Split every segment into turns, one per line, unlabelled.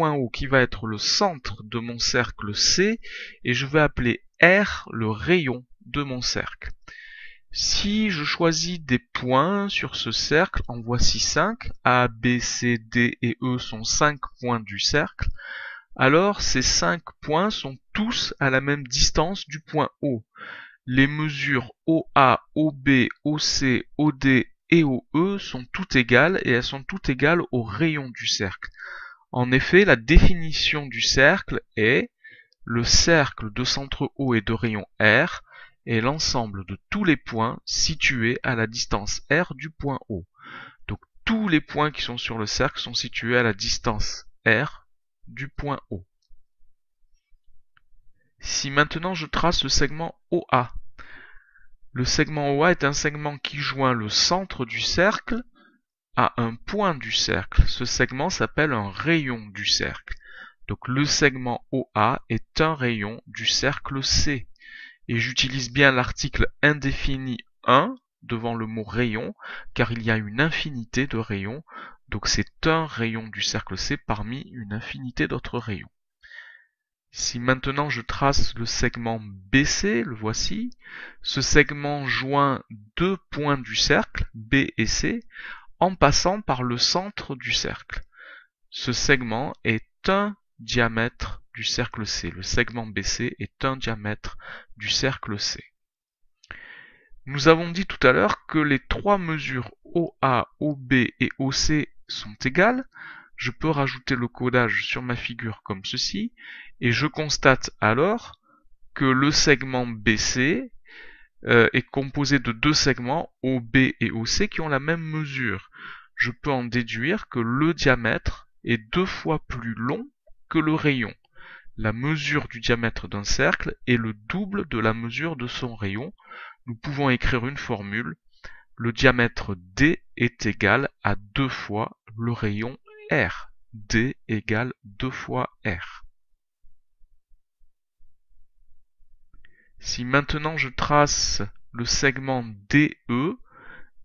point O qui va être le centre de mon cercle C, et je vais appeler R le rayon de mon cercle. Si je choisis des points sur ce cercle, en voici 5, A, B, C, D et E sont 5 points du cercle, alors ces 5 points sont tous à la même distance du point O. Les mesures OA, OB, OC, OD et OE sont toutes égales et elles sont toutes égales au rayon du cercle. En effet, la définition du cercle est le cercle de centre O et de rayon R est l'ensemble de tous les points situés à la distance R du point O. Donc tous les points qui sont sur le cercle sont situés à la distance R du point O. Si maintenant je trace le segment OA, le segment OA est un segment qui joint le centre du cercle à un point du cercle. Ce segment s'appelle un rayon du cercle. Donc le segment OA est un rayon du cercle C. Et j'utilise bien l'article indéfini 1 devant le mot rayon, car il y a une infinité de rayons. Donc c'est un rayon du cercle C parmi une infinité d'autres rayons. Si maintenant je trace le segment BC, le voici, ce segment joint deux points du cercle, B et C, en passant par le centre du cercle. Ce segment est un diamètre du cercle C. Le segment BC est un diamètre du cercle C. Nous avons dit tout à l'heure que les trois mesures OA, OB et OC sont égales. Je peux rajouter le codage sur ma figure comme ceci, et je constate alors que le segment BC est composé de deux segments OB et OC qui ont la même mesure. Je peux en déduire que le diamètre est 2 fois plus long que le rayon. La mesure du diamètre d'un cercle est le double de la mesure de son rayon. Nous pouvons écrire une formule. Le diamètre D est égal à 2 fois le rayon R. D égale 2 fois R. Si maintenant je trace le segment DE,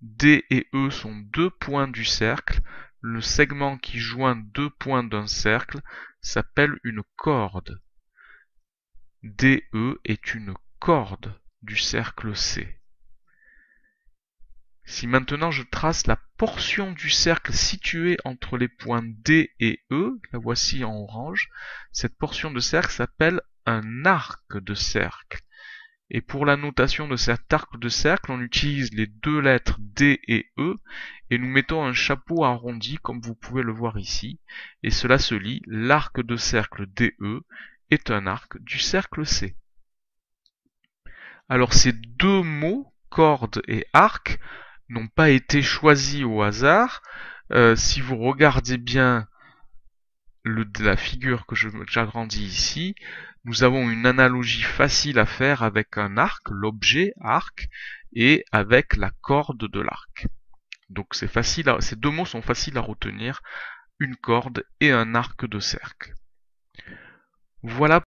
D et E sont deux points du cercle. Le segment qui joint deux points d'un cercle s'appelle une corde. DE est une corde du cercle C. Si maintenant je trace la portion du cercle située entre les points D et E, la voici en orange, cette portion de cercle s'appelle un arc de cercle. Et pour la notation de cet arc de cercle, on utilise les deux lettres D et E, et nous mettons un chapeau arrondi comme vous pouvez le voir ici, et cela se lit, l'arc de cercle DE est un arc du cercle C. Alors ces deux mots, corde et arc, n'ont pas été choisis au hasard. Si vous regardez bien la figure que j'agrandis ici, nous avons une analogie facile à faire avec un arc, l'objet arc, et avec la corde de l'arc. Donc c'est facile, ces deux mots sont faciles à retenir, une corde et un arc de cercle. Voilà